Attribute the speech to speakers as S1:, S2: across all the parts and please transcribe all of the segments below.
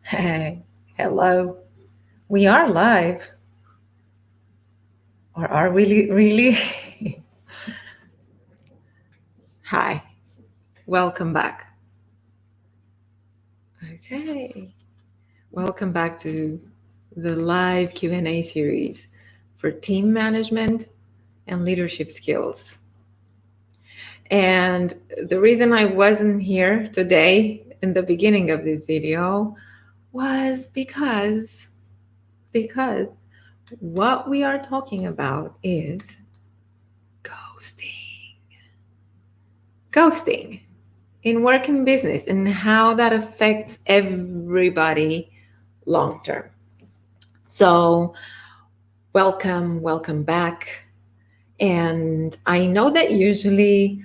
S1: Hey, hello. We are live. Or are we really? Hi. Welcome back. Okay. Welcome back to the live Q&A series for team management and leadership skills. And the reason I wasn't here today in the beginning of this video was because what we are talking about is ghosting in work and business and how that affects everybody long term. So welcome back. And I know that usually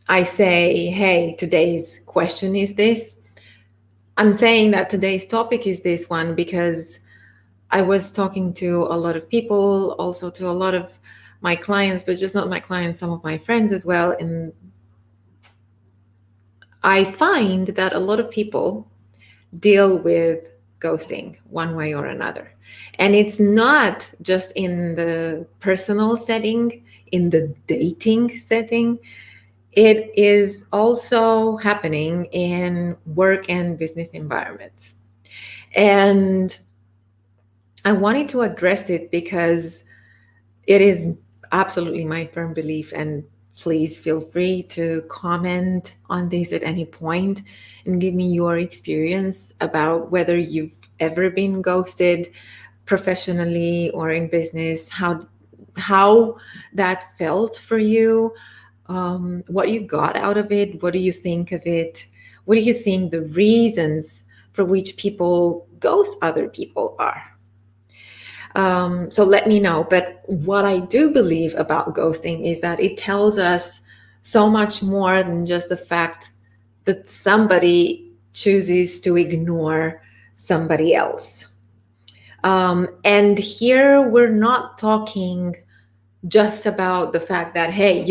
S1: I say, hey, today's question is this. I'm saying that today's topic is this one because I was talking to a lot of people, also to a lot of my clients, but just not my clients, some of my friends as well. And I find that a lot of people deal with ghosting one way or another. And it's not just in the personal setting, in the dating setting. It is also happening in work and business environments. And I wanted to address it because it is absolutely my firm belief, and please feel free to comment on this at any point and give me your experience about whether you've ever been ghosted professionally or in business, how that felt for you, what you got out of it, what do you think of it, what do you think the reasons for which people ghost other people are. So let me know. But what I do believe about ghosting is that it tells us so much more than just the fact that somebody chooses to ignore somebody else. And here we're not talking just about the fact that, hey,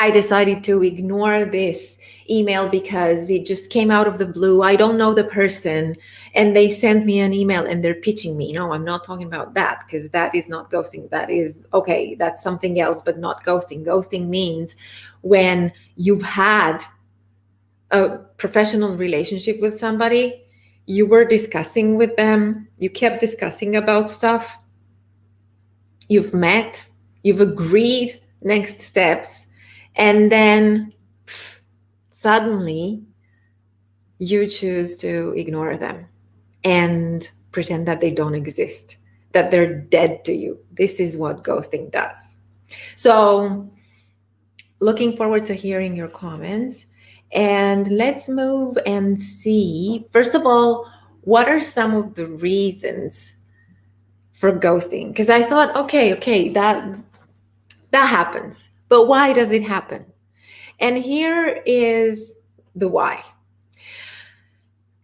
S1: I decided to ignore this email because it just came out of the blue. I don't know the person and they sent me an email and they're pitching me. No, I'm not talking about that because that is not ghosting. That is, okay, that's something else, but not ghosting. Ghosting means when you've had a professional relationship with somebody, you were discussing with them, you kept discussing about stuff, you've met, you've agreed next steps, and then suddenly you choose to ignore them and pretend that they don't exist, that they're dead to you. This is what ghosting does. So looking forward to hearing your comments. And let's move and see, first of all, what are some of the reasons for ghosting? Because I thought, okay, that happens. But why does it happen? And here is the why.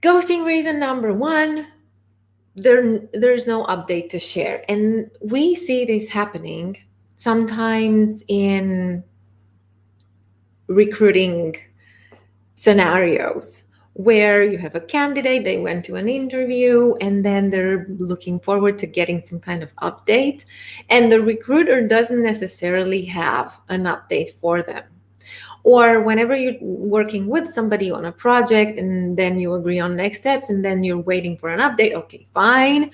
S1: Ghosting reason number one, there's no update to share. And we see this happening sometimes in recruiting scenarios where you have a candidate, they went to an interview, and then they're looking forward to getting some kind of update. And the recruiter doesn't necessarily have an update for them. Or whenever you're working with somebody on a project and then you agree on next steps and then you're waiting for an update, okay, fine.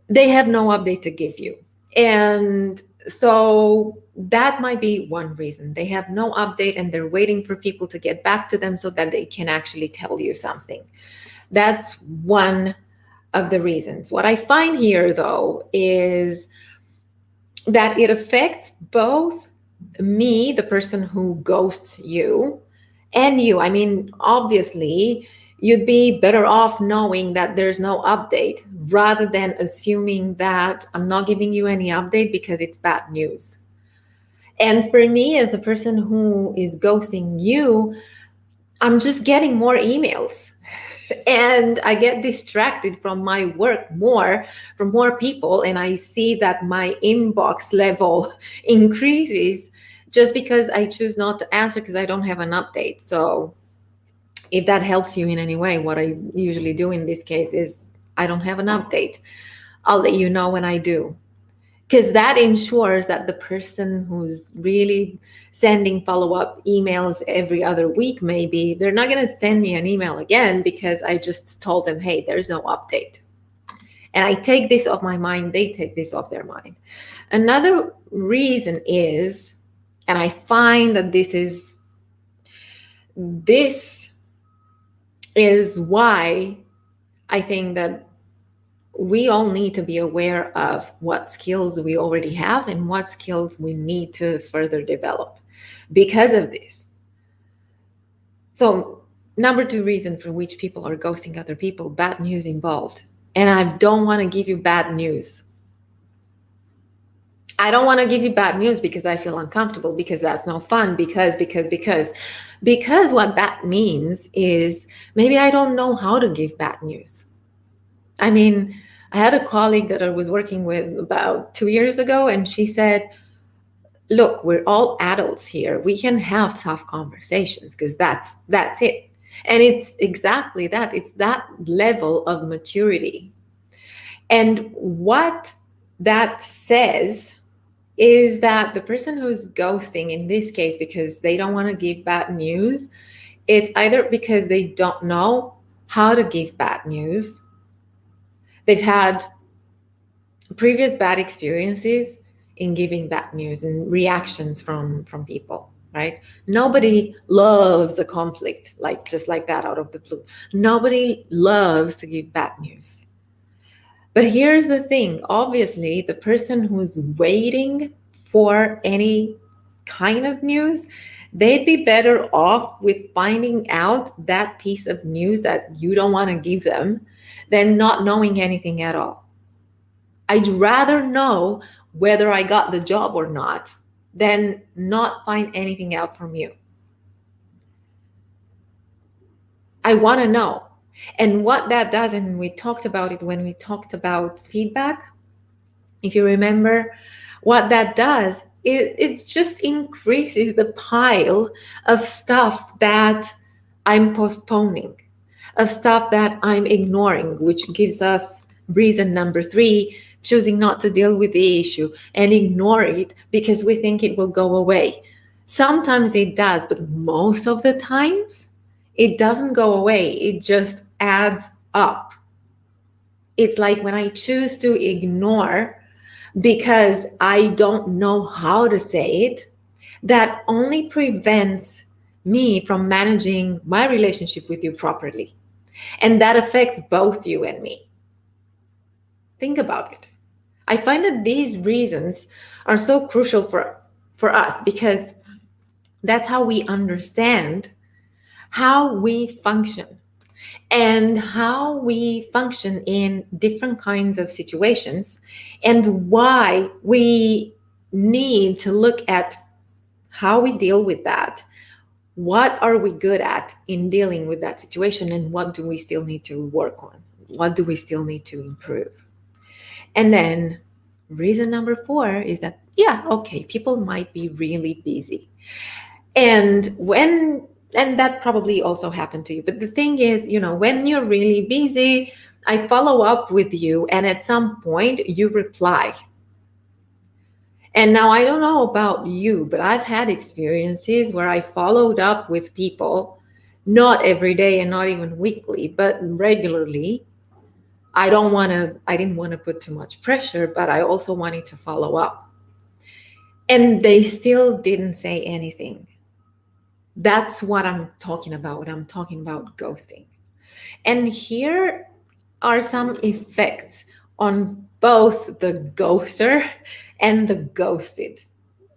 S1: They have no update to give you. And so that might be one reason. They have no update and they're waiting for people to get back to them so that they can actually tell you something. That's one of the reasons. What I find here, though, is that it affects both me, the person who ghosts you, and you. I mean, obviously, you'd be better off knowing that there's no update rather than assuming that I'm not giving you any update because it's bad news. And for me, as the person who is ghosting you, I'm just getting more emails. And I get distracted from my work from more people, and I see that my inbox level increases. just because I choose not to answer because I don't have an update. So if that helps you in any way, what I usually do in this case is I don't have an update. I'll let you know when I do. Because that ensures that the person who's really sending follow-up emails every other week, maybe, they're not going to send me an email again because I just told them, hey, there's no update. And I take this off my mind, they take this off their mind. Another reason is, and I find that this is why I think that we all need to be aware of what skills we already have and what skills we need to further develop because of this. So, number 2 reason for which people are ghosting other people, bad news involved. And I don't want to give you bad news. I don't want to give you bad news because I feel uncomfortable, because that's no fun, because what that means is maybe I don't know how to give bad news. I mean, I had a colleague that I was working with about 2 years ago, and she said, look, we're all adults here. We can have tough conversations because that's it. And it's exactly that. It's that level of maturity. And what that says is that the person who's ghosting in this case, because they don't want to give bad news, it's either because they don't know how to give bad news. They've had previous bad experiences in giving bad news and reactions from people, right? Nobody loves a conflict just like that out of the blue. Nobody loves to give bad news. But here's the thing. Obviously, the person who's waiting for any kind of news, they'd be better off with finding out that piece of news that you don't want to give them than not knowing anything at all. I'd rather know whether I got the job or not than not find anything out from you. I want to know. And what that does, and we talked about it when we talked about feedback, if you remember, what that does, it just increases the pile of stuff that I'm postponing, of stuff that I'm ignoring, which gives us reason number 3, choosing not to deal with the issue and ignore it because we think it will go away. Sometimes it does, but most of the times it doesn't go away. It just adds up. It's like when I choose to ignore because I don't know how to say it, that only prevents me from managing my relationship with you properly. And that affects both you and me. Think about it. I find that these reasons are so crucial for us because that's how we understand how we function and how we function in different kinds of situations, and why we need to look at how we deal with that. What are we good at in dealing with that situation, and what do we still need to work on? What do we still need to improve? And then reason number 4 is that, people might be really busy. And that probably also happened to you. But the thing is, when you're really busy, I follow up with you, and at some point you reply. And now I don't know about you, but I've had experiences where I followed up with people, not every day and not even weekly, but regularly. I didn't want to put too much pressure, but I also wanted to follow up. And they still didn't say anything. That's what I'm talking about when I'm talking about ghosting. And here are some effects on both the ghoster and the ghosted,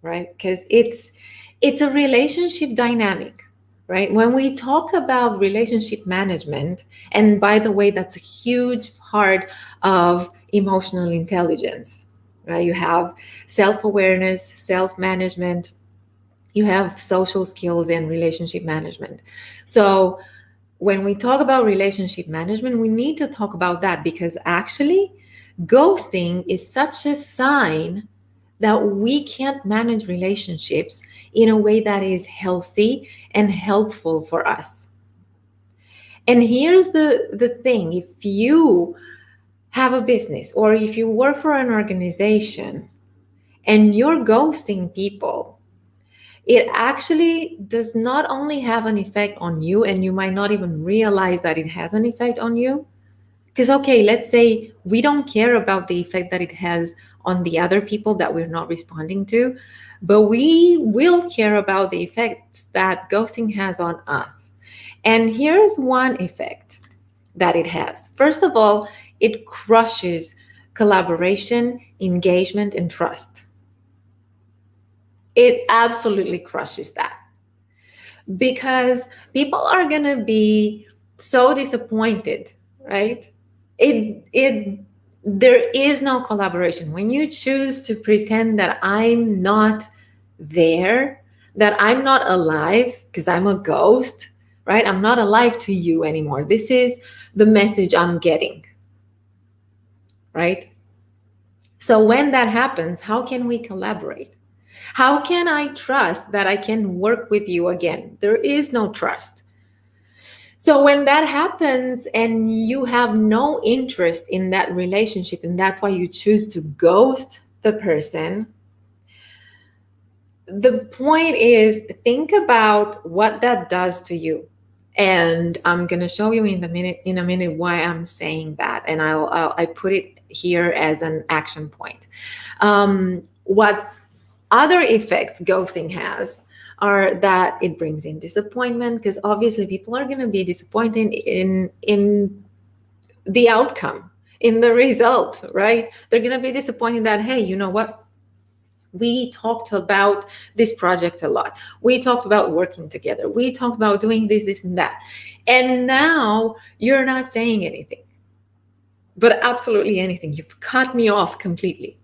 S1: right? Because it's a relationship dynamic, right? When we talk about relationship management, and by the way, that's a huge part of emotional intelligence, right? You have self-awareness, self-management, you have social skills and relationship management. So when we talk about relationship management, we need to talk about that, because actually ghosting is such a sign that we can't manage relationships in a way that is healthy and helpful for us. And here's the thing: if you have a business or if you work for an organization and you're ghosting people, it actually does not only have an effect on you, and you might not even realize that it has an effect on you. Because, okay, let's say we don't care about the effect that it has on the other people that we're not responding to, but we will care about the effects that ghosting has on us. And here's one effect that it has. First of all, it crushes collaboration, engagement, and trust. It absolutely crushes that, because people are going to be so disappointed, right? It there is no collaboration when you choose to pretend that I'm not there, that I'm not alive because I'm a ghost, right? I'm not alive to you anymore. This is the message I'm getting, right? So when that happens, how can we collaborate? How can I trust that I can work with you again? There is no trust. So when that happens and you have no interest in that relationship, and that's why you choose to ghost the person, the point is, think about what that does to you. And I'm going to show you in a minute why I'm saying that, and I put it here as an action point. What other effects ghosting has are that it brings in disappointment, because obviously people are going to be disappointed in the outcome, in the result, right? They're going to be disappointed that, hey, you know what? We talked about this project a lot. We talked about working together. We talked about doing this, and that. And now you're not saying anything, but absolutely anything. You've cut me off completely.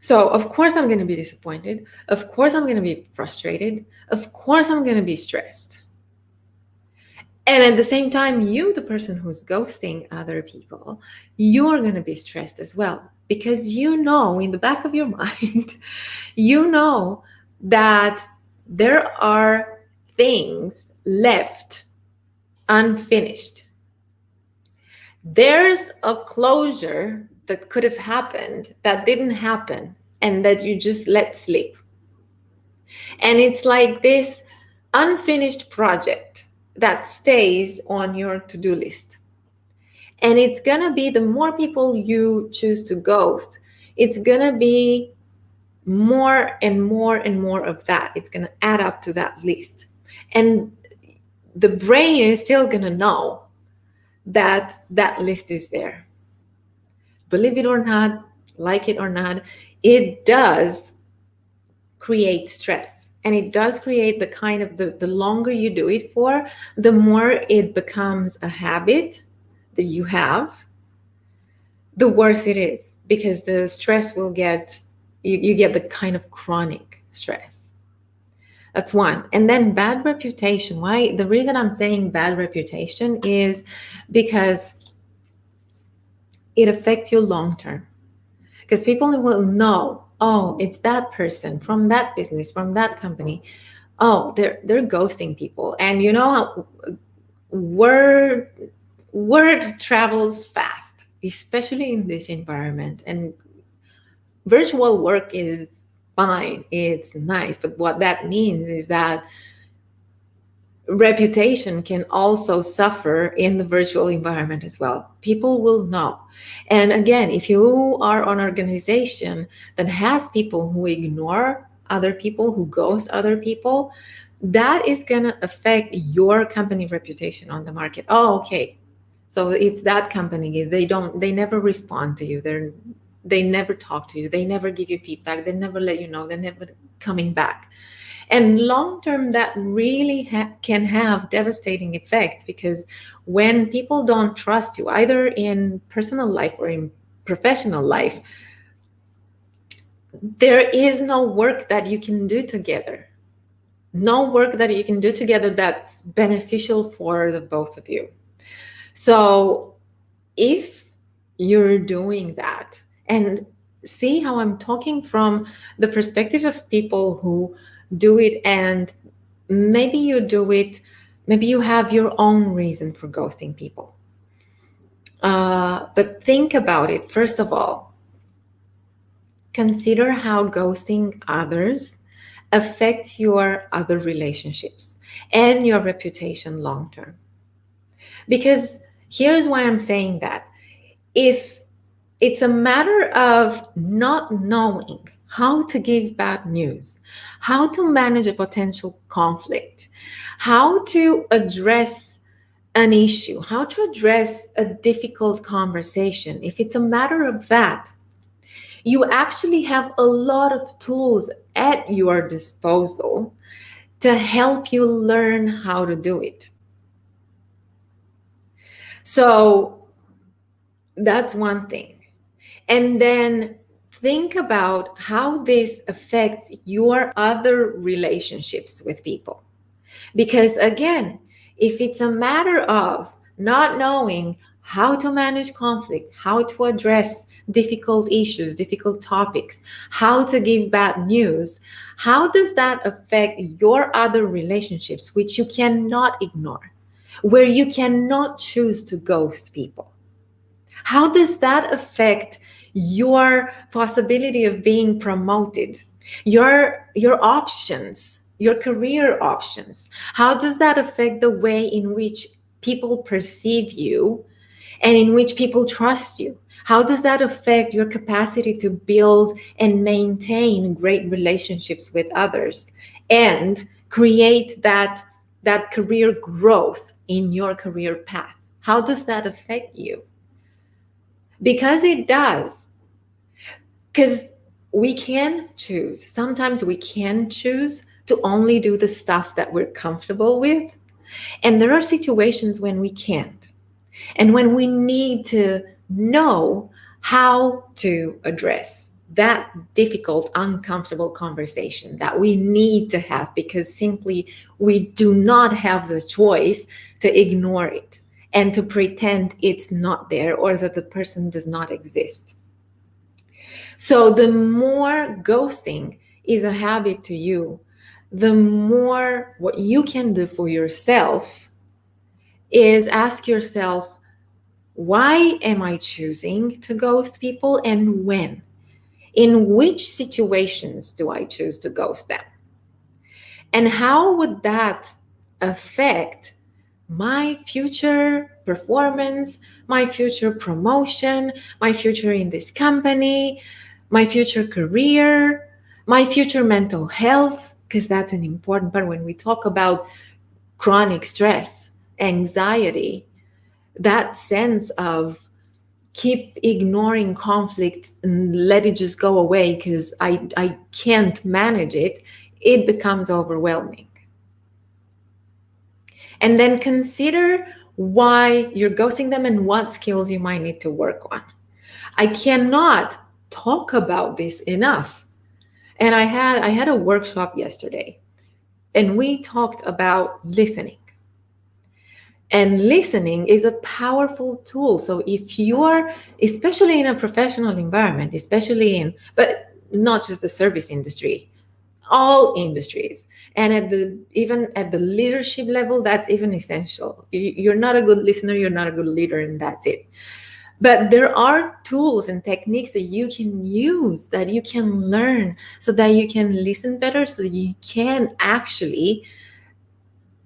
S1: So, of course, I'm going to be disappointed. Of course, I'm going to be frustrated. Of course, I'm going to be stressed. And at the same time, you, the person who's ghosting other people, you're going to be stressed as well, because you know in the back of your mind, you know that there are things left unfinished. There's a closure that could have happened that didn't happen and that you just let slip. And it's like this unfinished project that stays on your to-do list. And it's going to be, the more people you choose to ghost, it's going to be more and more and more of that. It's going to add up to that list. And the brain is still going to know that that list is there. Believe it or not, like it or not, it does create stress. And it does create the kind of, the longer you do it for, the more it becomes a habit that you have, the worse it is, because the stress will get, you get the kind of chronic stress. That's one. And then bad reputation. Why? The reason I'm saying bad reputation is because it affects you long term. Because people will know, oh, it's that person from that business, from that company. Oh, they're ghosting people. And you know, word travels fast, especially in this environment. And virtual work is fine, it's nice, but what that means is that reputation can also suffer in the virtual environment as well. People will know. And again, if you are an organization that has people who ignore other people, who ghost other people, that is going to affect your company reputation on the market. Oh, okay. So it's that company. They never respond to you. They never talk to you. They never give you feedback. They never let you know. They're never coming back. And long term, that really can have devastating effects, because when people don't trust you, either in personal life or in professional life, there is no work that you can do together. No work that you can do together that's beneficial for the both of you. So if you're doing that, and see how I'm talking from the perspective of people who do it, and maybe you do it, maybe you have your own reason for ghosting people. But think about it. First of all, consider how ghosting others affect your other relationships and your reputation long term. Because here's why I'm saying that. If it's a matter of not knowing how to give bad news, how to manage a potential conflict, how to address an issue, how to address a difficult conversation, if it's a matter of that, you actually have a lot of tools at your disposal to help you learn how to do it. So that's one thing. And then think about how this affects your other relationships with people. Because again, if it's a matter of not knowing how to manage conflict, how to address difficult issues, difficult topics, how to give bad news, how does that affect your other relationships, which you cannot ignore, where you cannot choose to ghost people? How does that affect your possibility of being promoted, your options, your career options? How does that affect the way in which people perceive you and in which people trust you? How does that affect your capacity to build and maintain great relationships with others and create that career growth in your career path? How does that affect you? Because it does. Because we can choose. Sometimes we can choose to only do the stuff that we're comfortable with. And there are situations when we can't. And when we need to know how to address that difficult, uncomfortable conversation that we need to have, because simply we do not have the choice to ignore it and to pretend it's not there or that the person does not exist. So the more ghosting is a habit to you, the more what you can do for yourself is ask yourself, why am I choosing to ghost people, and when? In which situations do I choose to ghost them? And how would that affect my future performance, my future promotion, my future in this company, my future career, my future mental health? Because that's an important part when we talk about chronic stress, anxiety, that sense of keep ignoring conflict and let it just go away because I can't manage it, it becomes overwhelming. And then consider why you're ghosting them and what skills you might need to work on. I cannot talk about this enough. And I had a workshop yesterday, and we talked about listening. And listening is a powerful tool. So if you're, especially in a professional environment, but not just the service industry, all industries, and even at the leadership level, that's even essential. You're not a good listener, you're not a good leader, and that's it. But there are tools and techniques that you can use, that you can learn, so that you can listen better, so that you can actually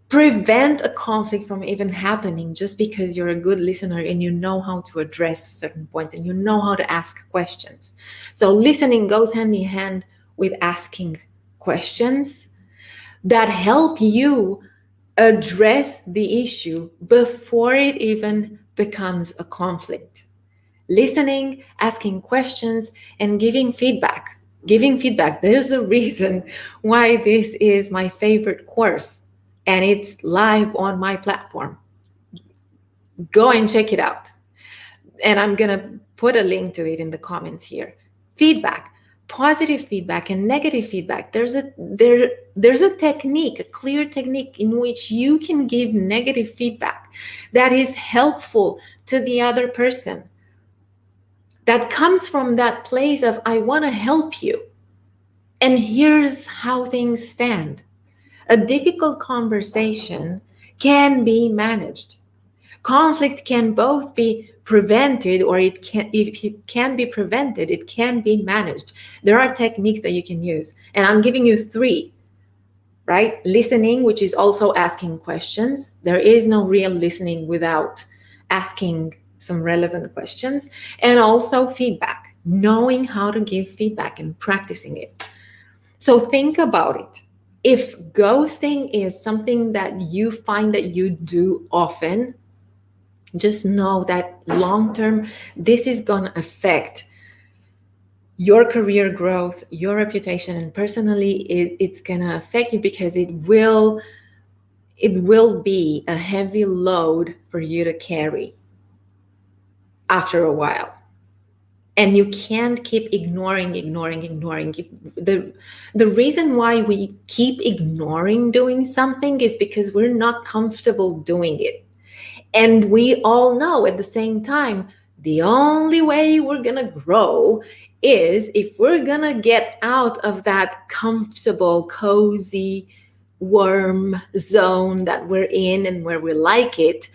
S1: prevent a conflict from even happening, just because you're a good listener and you know how to address certain points and you know how to ask questions. So listening goes hand in hand with asking questions that help you address the issue before it even becomes a conflict. Listening, asking questions, and giving feedback. There's a reason why this is my favorite course, and it's live on my platform. Go and check it out. And I'm going to put a link to it in the comments here. Feedback, positive feedback and negative feedback. There's a technique, a clear technique in which you can give negative feedback that is helpful to the other person, that comes from that place of, I want to help you. And here's how things stand. A difficult conversation can be managed. Conflict can both be prevented, or if it can be prevented, it can be managed. There are techniques that you can use. And I'm giving you 3, right? Listening, which is also asking questions. There is no real listening without asking some relevant questions. And also feedback, knowing how to give feedback and practicing it. So think about it. If ghosting is something that you find that you do often, just know that long term, this is going to affect your career growth, your reputation, and personally, it's going to affect you, because it will be a heavy load for you to carry after a while. And you can't keep ignoring. The reason why we keep ignoring doing something is because we're not comfortable doing it. And we all know at the same time, the only way we're going to grow is if we're going to get out of that comfortable, cozy, warm zone that we're in and where we like it,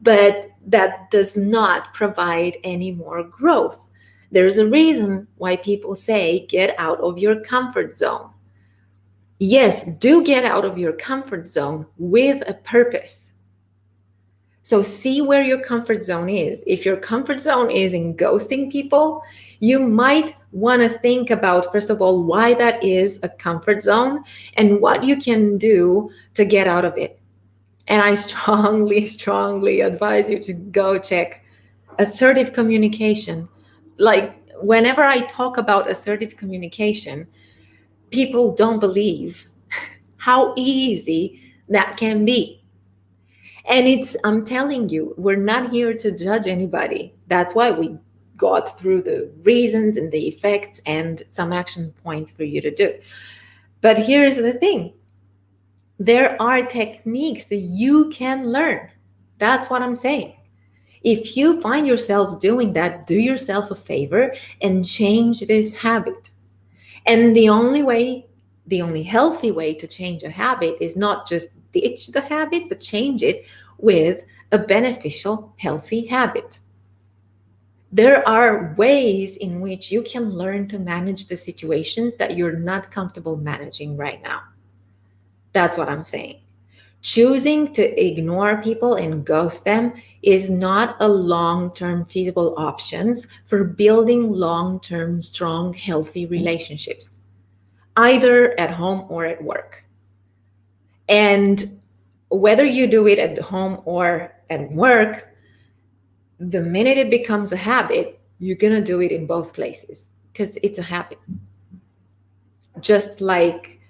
S1: but that does not provide any more growth. There's a reason why people say get out of your comfort zone. Yes, do get out of your comfort zone with a purpose. So see where your comfort zone is. If your comfort zone is in ghosting people, you might want to think about, first of all, why that is a comfort zone and what you can do to get out of it. And I strongly advise you to go check assertive communication. Like, whenever I talk about assertive communication, people don't believe how easy that can be. And I'm telling you, we're not here to judge anybody. That's why we got through the reasons and the effects and some action points for you to do. But here's the thing. There are techniques that you can learn. That's what I'm saying. If you find yourself doing that, do yourself a favor and change this habit. And the only healthy way to change a habit is not just ditch the habit, but change it with a beneficial, healthy habit. There are ways in which you can learn to manage the situations that you're not comfortable managing right now. That's what I'm saying. Choosing to ignore people and ghost them is not a long-term feasible option for building long-term, strong, healthy relationships, either at home or at work. And whether you do it at home or at work, the minute it becomes a habit, you're going to do it in both places because it's a habit. Just like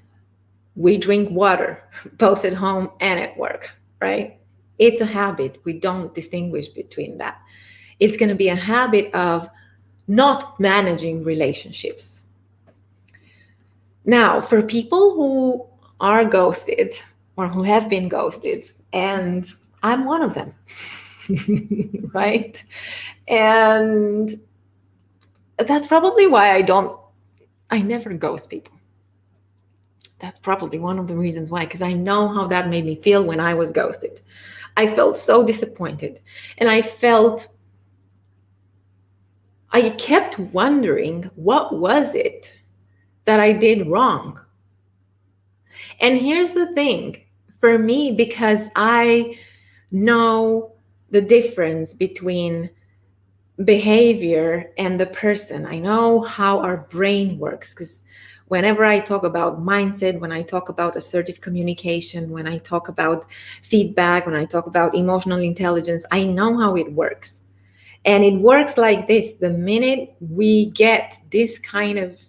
S1: we drink water, both at home and at work, right? It's a habit. We don't distinguish between that. It's going to be a habit of not managing relationships. Now, for people who are ghosted or who have been ghosted, and I'm one of them, right? And that's probably why I never ghost people. That's probably one of the reasons why, because I know how that made me feel when I was ghosted. I felt so disappointed, and I kept wondering, what was it that I did wrong? And here's the thing, for me, because I know the difference between behavior and the person. I know how our brain works, because whenever I talk about mindset, when I talk about assertive communication, when I talk about feedback, when I talk about emotional intelligence, I know how it works. And it works like this. The minute we get this kind of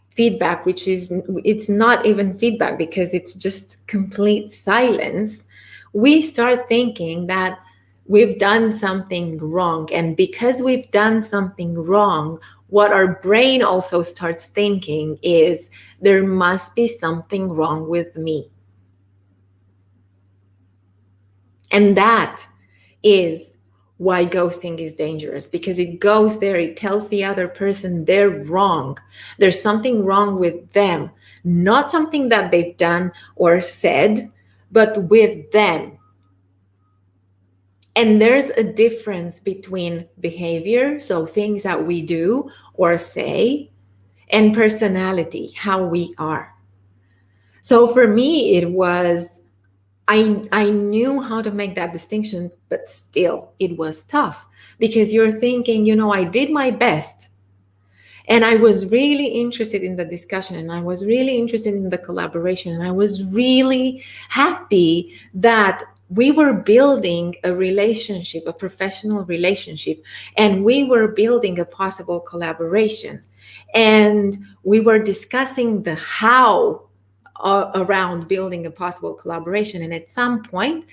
S1: feedback, it's not even feedback because it's just complete silence, we start thinking that we've done something wrong. And because we've done something wrong, what our brain also starts thinking is there must be something wrong with me. And that is why ghosting is dangerous, because it goes there, it tells the other person they're wrong. There's something wrong with them, not something that they've done or said, but with them. And there's a difference between behavior, so things that we do or say, and personality, how we are. So for me, it was, I knew how to make that distinction, but still it was tough, because you're thinking, I did my best. And I was really interested in the discussion, and I was really interested in the collaboration. And I was really happy that we were building a relationship, a professional relationship, and we were building a possible collaboration. And we were discussing the how around building a possible collaboration. And at some point,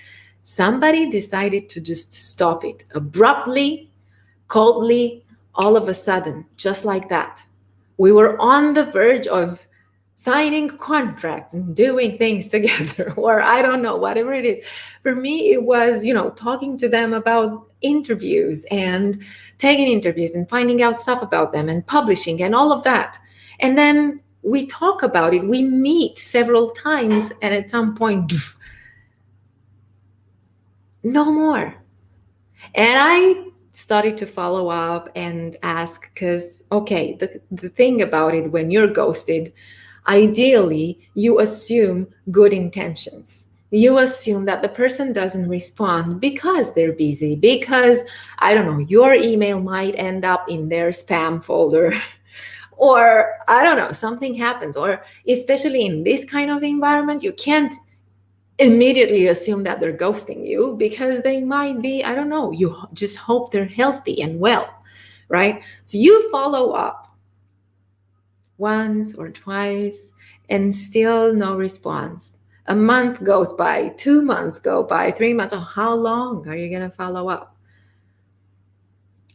S1: somebody decided to just stop it abruptly, coldly, all of a sudden, just like that. We were on the verge of signing contracts and doing things together, or I don't know, whatever it is. For me, it was, talking to them about interviews and taking interviews and finding out stuff about them and publishing and all of that. And then we talk about it, we meet several times, and at some point, no more. And I started to follow up and ask, because, okay, the thing about it, when you're ghosted, ideally, you assume good intentions. You assume that the person doesn't respond because they're busy, because, I don't know, your email might end up in their spam folder. Or, I don't know, something happens. Or especially in this kind of environment, you can't immediately assume that they're ghosting you, because they might be, I don't know, you just hope they're healthy and well, right? So you follow up once or twice and still no response. A month goes by, 2 months go by, 3 months. Oh, how long are you going to follow up?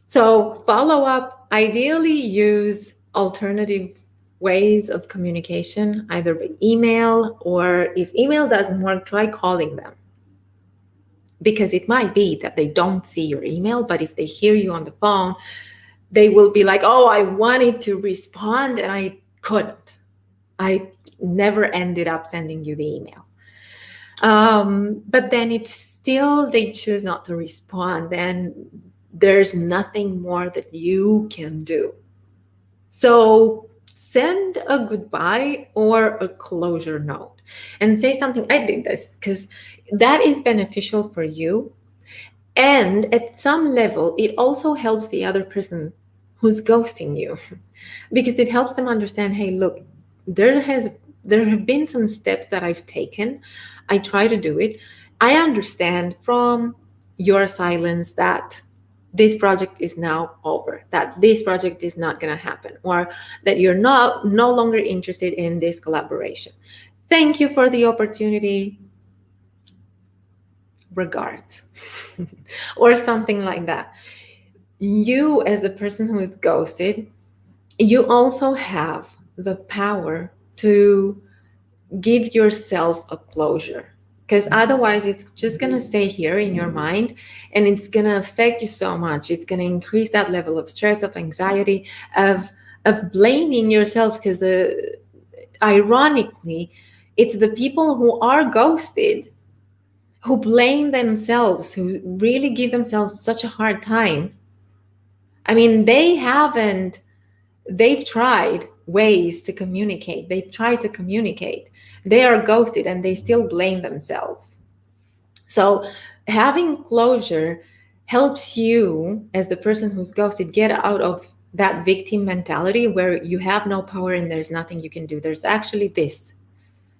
S1: So follow up, ideally use alternative ways of communication, either by email, or if email doesn't work, try calling them. Because it might be that they don't see your email, but if they hear you on the phone, they will be like, oh, I wanted to respond and I couldn't. I never ended up sending you the email. But then if still they choose not to respond, then there's nothing more that you can do. So send a goodbye or a closure note and say something. I did this because that is beneficial for you. And at some level, it also helps the other person who's ghosting you, because it helps them understand, hey, look, there have been some steps that I've taken. I try to do it. I understand from your silence that this project is now over, that this project is not going to happen, or that you're no longer interested in this collaboration. Thank you for the opportunity. Regards. Or something like that. You, as the person who is ghosted, you also have the power to give yourself a closure, because otherwise it's just going to stay here in your mind and it's going to affect you so much. It's going to increase that level of stress, of anxiety, of blaming yourself, because ironically, it's the people who are ghosted who blame themselves, who really give themselves such a hard time. I mean, they've tried ways to communicate. They've tried to communicate. They are ghosted and they still blame themselves. So having closure helps you, as the person who's ghosted, get out of that victim mentality where you have no power and there's nothing you can do. There's actually this.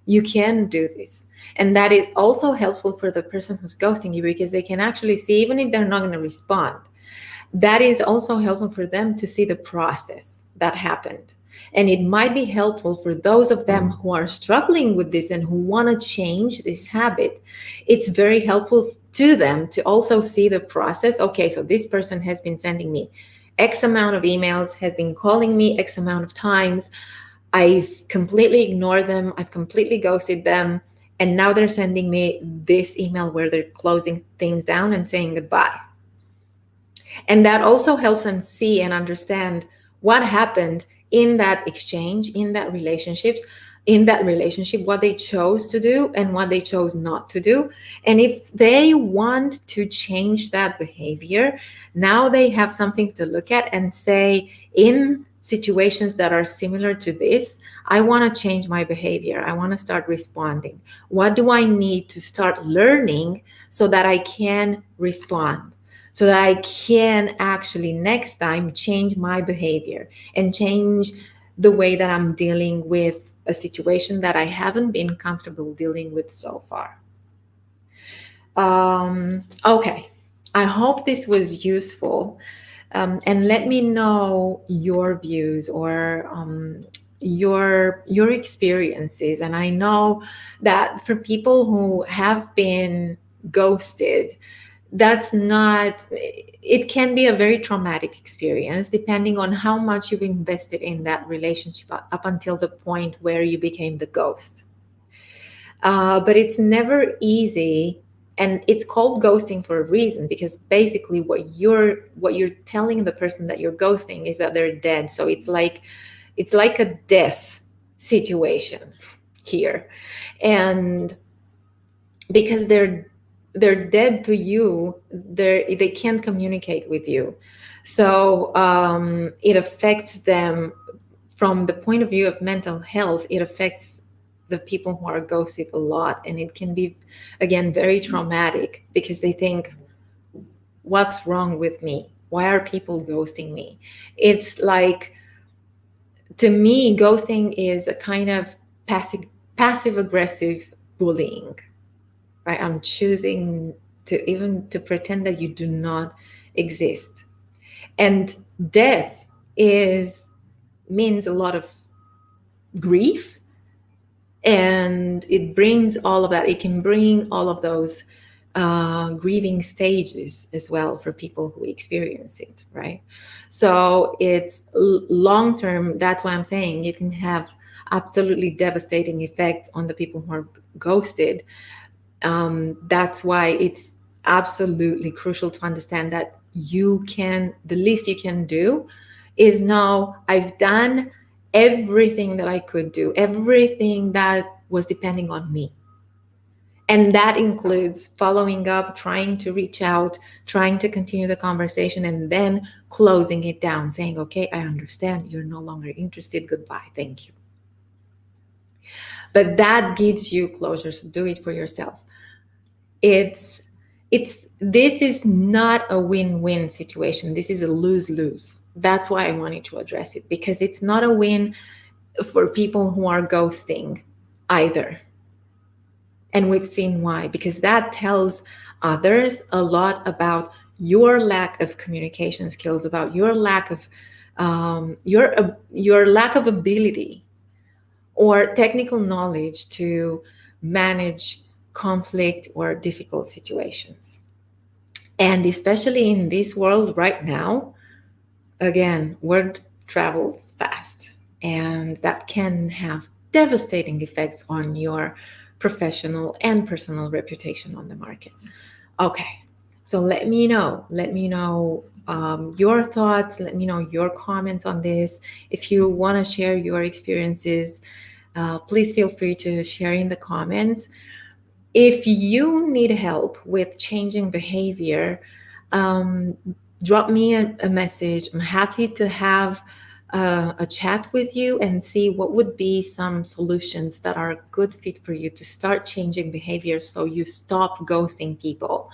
S1: You can do this. And that is also helpful for the person who's ghosting you, because they can actually see, even if they're not going to respond, that is also helpful for them to see the process that happened. And it might be helpful for those of them who are struggling with this and who want to change this habit. It's very helpful to them to also see the process. Okay, so this person has been sending me X amount of emails, has been calling me X amount of times. I've completely ignored them. I've completely ghosted them. And now they're sending me this email where they're closing things down and saying goodbye. And that also helps them see and understand what happened in that exchange, in that relationship, what they chose to do and what they chose not to do. And if they want to change that behavior, now they have something to look at and say, in situations that are similar to this, I want to change my behavior. I want to start responding. What do I need to start learning so that I can respond? So that I can actually next time change my behavior and change the way that I'm dealing with a situation that I haven't been comfortable dealing with so far. Okay, I hope this was useful. And let me know your views or your experiences. And I know that for people who have been ghosted, that's not, it can be a very traumatic experience depending on how much you've invested in that relationship up until the point where you became the ghost. But it's never easy, and it's called ghosting for a reason, because basically what you're telling the person that you're ghosting is that they're dead. So it's like a death situation here. And because they're dead to you, they can't communicate with you. So it affects them from the point of view of mental health. It affects the people who are ghosted a lot, and it can be, again, very traumatic, because they think, what's wrong with me? Why are people ghosting me? It's like, to me, ghosting is a kind of passive aggressive bullying, right? I'm choosing to pretend that you do not exist. And death is means a lot of grief, and it brings all of that. It can bring all of those grieving stages as well for people who experience it, right? So it's long term. That's why I'm saying it can have absolutely devastating effects on the people who are ghosted. That's why it's absolutely crucial to understand that the least you can do is know, I've done everything that I could do, everything that was depending on me. And that includes following up, trying to reach out, trying to continue the conversation, and then closing it down, saying, okay, I understand, you're no longer interested, goodbye, thank you. But that gives you closure, so do it for yourself. This is not a win-win situation. This is a lose-lose. That's why I wanted to address it, because it's not a win for people who are ghosting either. And we've seen why, because that tells others a lot about your lack of communication skills, about your lack of your lack of ability or technical knowledge to manage conflict or difficult situations. And especially in this world right now, again, word travels fast, and that can have devastating effects on your professional and personal reputation on the market. Okay, so let me know your thoughts. Let me know your comments on this. If you want to share your experiences, please feel free to share in the comments. If you need help with changing behavior, drop me a message. I'm happy to have a chat with you and see what would be some solutions that are a good fit for you to start changing behavior, so you stop ghosting people,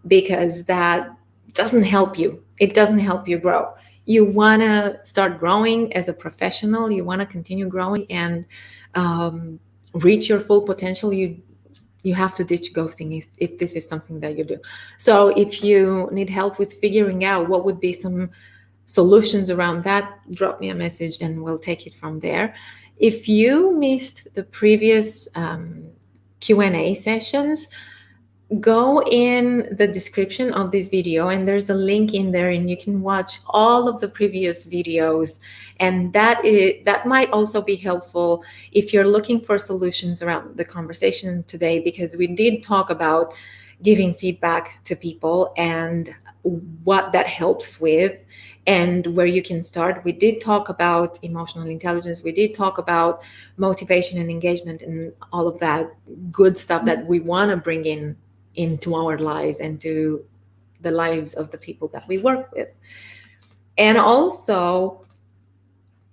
S1: because that doesn't help you. It doesn't help you grow. You want to start growing as a professional. You want to continue growing and reach your full potential. You have to ditch ghosting if this is something that you do. So if you need help with figuring out what would be some solutions around that, drop me a message and we'll take it from there. If you missed the previous Q&A sessions, go in the description of this video and there's a link in there, and you can watch all of the previous videos. And that might also be helpful if you're looking for solutions around the conversation today, because we did talk about giving feedback to people and what that helps with and where you can start. We did talk about emotional intelligence. We did talk about motivation and engagement and all of that good stuff that we want to bring into our lives and to the lives of the people that we work with. And also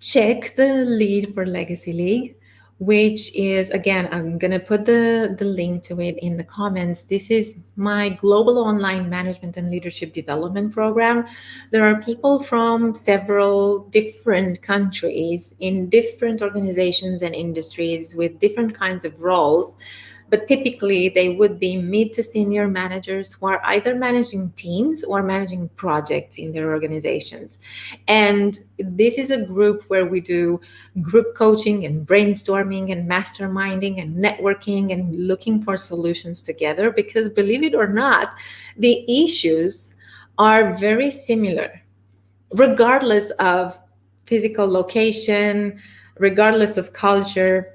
S1: check the lead for Legacy League, which is, again, I'm going to put the link to it in the comments. This is my global online management and leadership development program. There are people from several different countries in different organizations and industries with different kinds of roles. But typically, they would be mid to senior managers who are either managing teams or managing projects in their organizations. And this is a group where we do group coaching and brainstorming and masterminding and networking and looking for solutions together, because believe it or not, the issues are very similar, regardless of physical location, regardless of culture.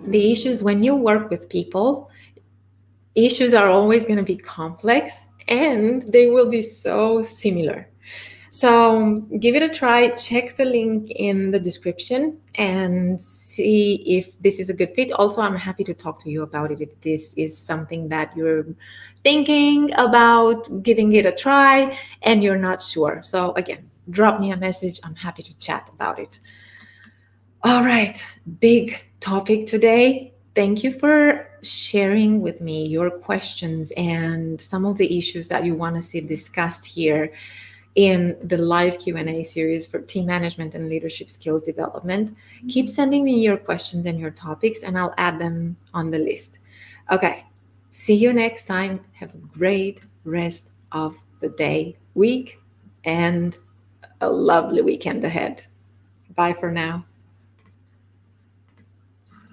S1: The issues, when you work with people, issues are always going to be complex and they will be so similar. So give it a try. Check the link in the description and see if this is a good fit. Also, I'm happy to talk to you about it if this is something that you're thinking about giving it a try and you're not sure. So again, drop me a message. I'm happy to chat about it. All right, big topic today. Thank you for sharing with me your questions and some of the issues that you want to see discussed here in the live Q&A series for team management and leadership skills development. Keep sending me your questions and your topics and I'll add them on the list. Okay, see you next time. Have a great rest of the day, week, and a lovely weekend ahead. Bye for now.